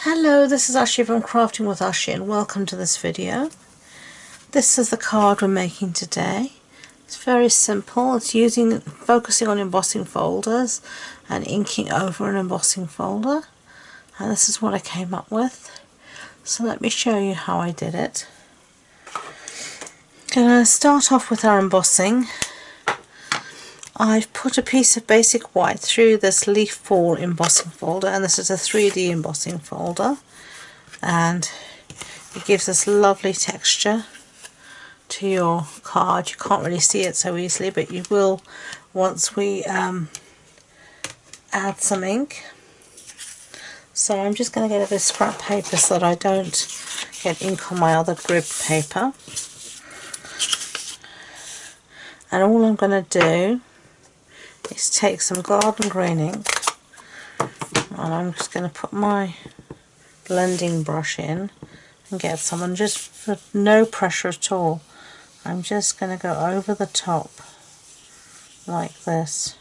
Hello, this is Ashee from Crafting with Ashee and welcome to this video. This is the card we're making today. It's very simple. It's focusing on embossing folders and inking over an embossing folder. And this is what I came up with. So let me show you how I did it. I'm going to start off with our embossing. I've put a piece of basic white through this leaf fall embossing folder, and this is a 3D embossing folder, and it gives this lovely texture to your card. You can't really see it so easily, but you will once we add some ink. So I'm just going to get a bit of scrap paper so that I don't get ink on my other gripped paper, and all I'm going to do is take some garden green ink, and I'm just going to put my blending brush in and get some, and just for no pressure at all, I'm just going to go over the top like this,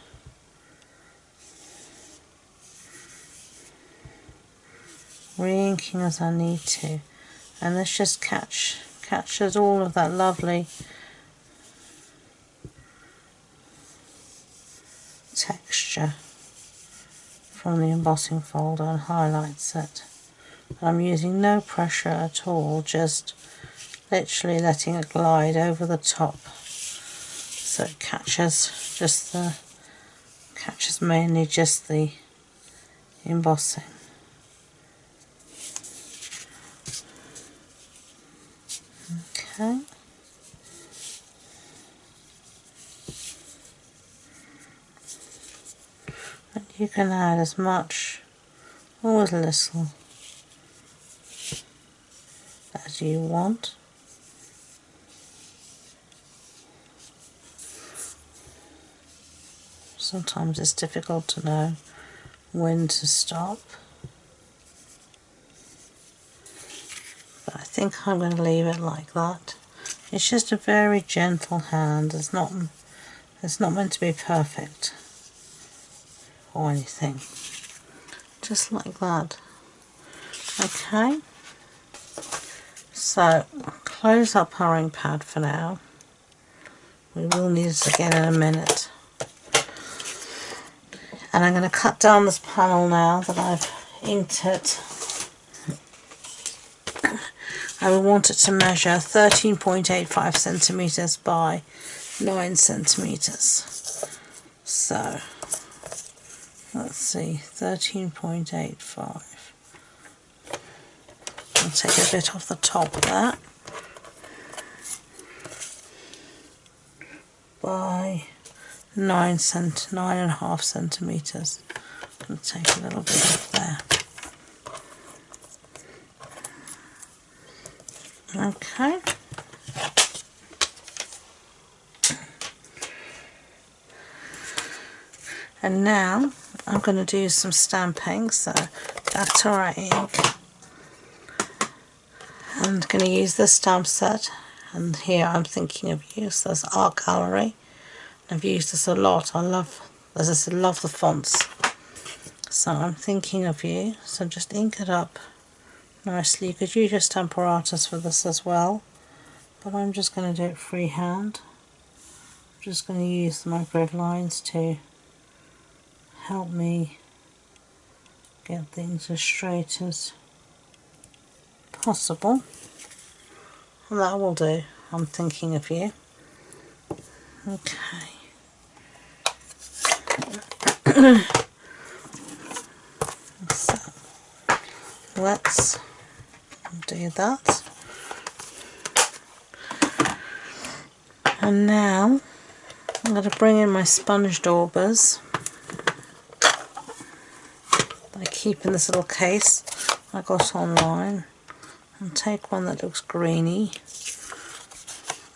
re-inking as I need to, and this just catches all of that lovely texture from the embossing folder and highlights it. I'm using no pressure at all, just literally letting it glide over the top so it catches mainly just the embossing. Okay. And you can add as much or as little as you want. Sometimes it's difficult to know when to stop, but I think I'm going to leave it like that. It's just a very gentle hand. It's not meant to be perfect or anything. Just like that. Okay. So close up our ink pad for now. We will need it again in a minute. And I'm going to cut down this panel now that I've inked it. I will want it to measure 13.85 centimeters by 9 centimeters. So let's see, 13.85. I'll take a bit off the top there. By 9.5 centimeters. I'll take a little bit off there. Okay. And now I'm going to do some stamping. So back to our ink. I'm going to use this stamp set, and here I'm thinking of you. So there's Art Gallery. I've used this a lot. I love the fonts. So I'm thinking of you. So just ink it up nicely. You could use your Stamparatus for this as well, but I'm just going to do it freehand. I'm just going to use my grid lines to help me get things as straight as possible, and that will do. I'm thinking of you. Okay. So let's do that. And now I'm going to bring in my sponge daubers. I keep in this little case I got online, and take one that looks greeny,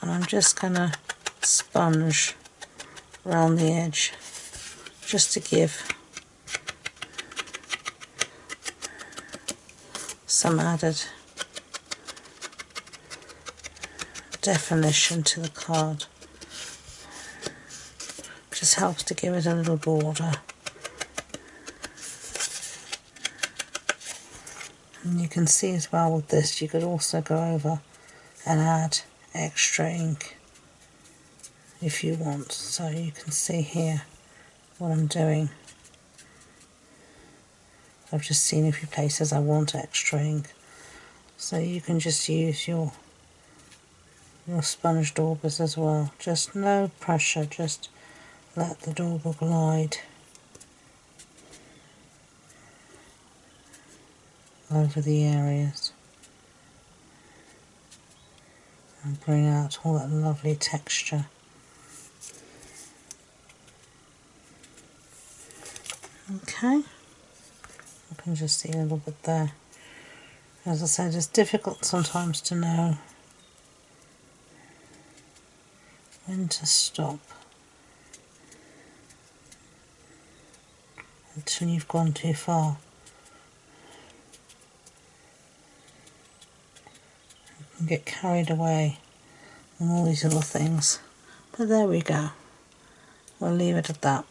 and I'm just going to sponge around the edge just to give some added definition to the card. Just helps to give it a little border. And you can see as well with this, you could also go over and add extra ink if you want. So you can see here what I'm doing. I've just seen a few places I want extra ink. So you can just use your sponge daubers as well. Just no pressure, just let the dauber glide over the areas and bring out all that lovely texture. Okay, I can just see a little bit there. As I said, it's difficult sometimes to know when to stop until you've gone too far. You can get carried away on all these little things. But there we go. We'll leave it at that.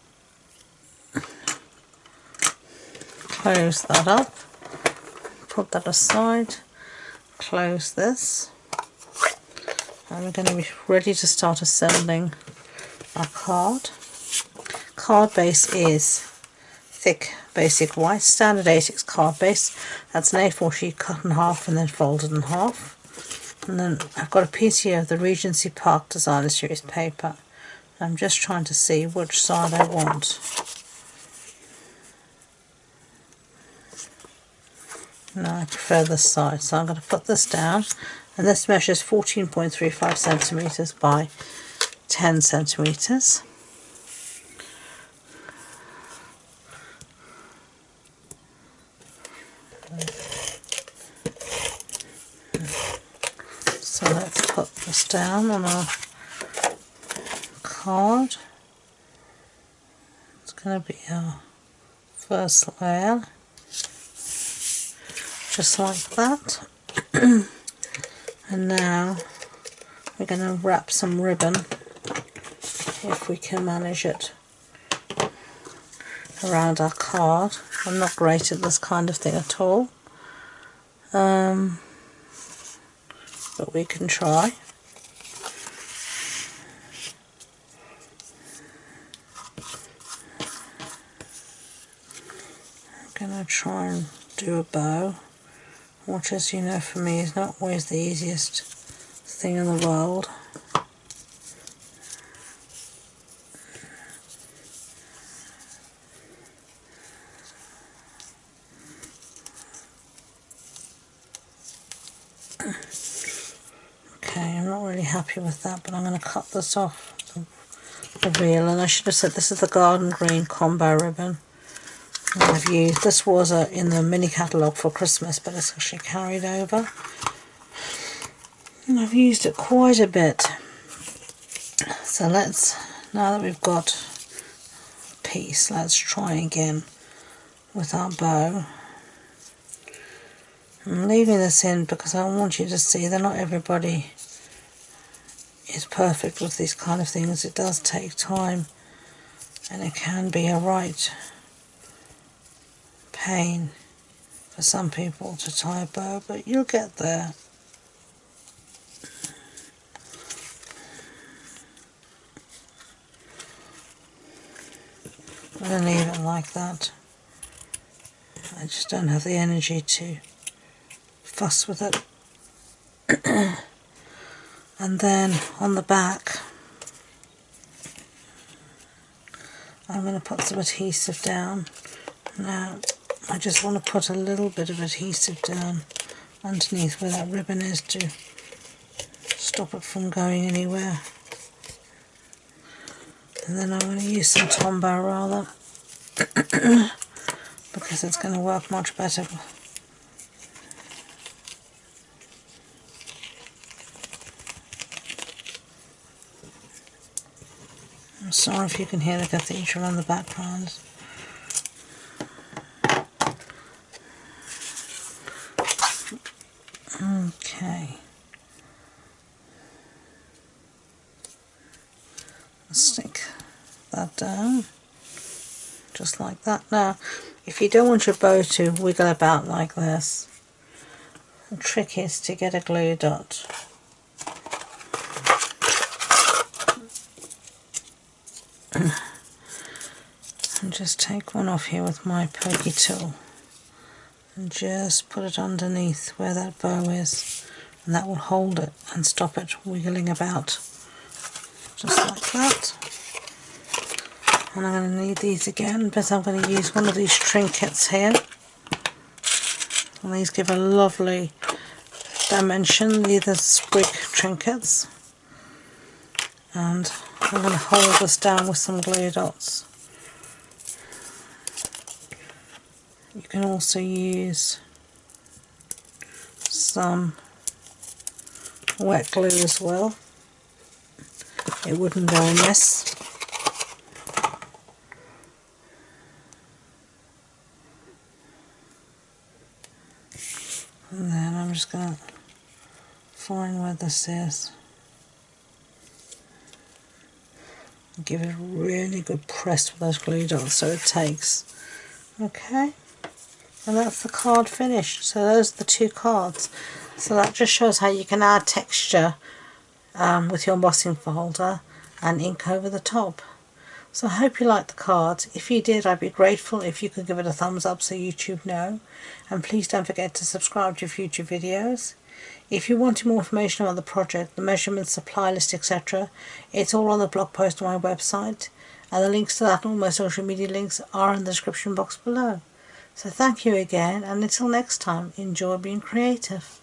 Close that up. Put that aside. Close this. And we're going to be ready to start assembling our card. Card base is thick basic white, standard A6 card base. That's an A4 sheet cut in half and then folded in half. And then I've got a piece here of the Regency Park Designer Series paper. I'm just trying to see which side I want. No, I prefer this side, so I'm going to put this down. And this measures 14.35 centimeters by 10 centimeters. So let's put this down on our card. It's going to be our first layer, just like that. And now we're going to wrap some ribbon, if we can manage it, around our card. I'm not great at this kind of thing at all, but we can try. I'm going to try and do a bow, which, as you know, for me is not always the easiest thing in the world. Okay, I'm not really happy with that, but I'm going to cut this off the reel. And I should have said this is the Garden Green combo ribbon. I've used, this was in the mini catalogue for Christmas, but it's actually carried over, and I've used it quite a bit. So let's, now that we've got a piece, let's try again with our bow. I'm leaving this in because I want you to see that not everybody is perfect with these kind of things. It does take time, and it can be a right pain for some people to tie a bow, but you'll get there. I'm going to leave it like that. I just don't have the energy to fuss with it. And then on the back I'm going to put some adhesive down. Now I just want to put a little bit of adhesive down underneath where that ribbon is to stop it from going anywhere. And then I'm going to use some Tombow rather because it's going to work much better. I'm sorry if you can hear the cathedral in the background. Okay. Stick that down, just like that. Now, if you don't want your bow to wiggle about like this, The trick is to get a glue dot. And just take one off here with my pokey tool and just put it underneath where that bow is, and that will hold it and stop it wiggling about, just like that. And I'm going to need these again, but I'm going to use one of these trinkets here, and these give a lovely dimension. These are sprig trinkets, and I'm going to hold this down with some glue dots. You can also use some wet glue as well, it wouldn't go amiss. And then I'm just going to find where this is, give it a really good press with those glue dots so it takes. Okay, and that's the card finished. So those are the two cards. So that just shows how you can add texture with your embossing folder and ink over the top. So I hope you liked the cards. If you did, I'd be grateful if you could give it a thumbs up so YouTube know. And please don't forget to subscribe to future videos. If you want more information about the project, the measurements, supply list, etc., it's all on the blog post on my website. And the links to that and all my social media links are in the description box below. So thank you again, and until next time, enjoy being creative.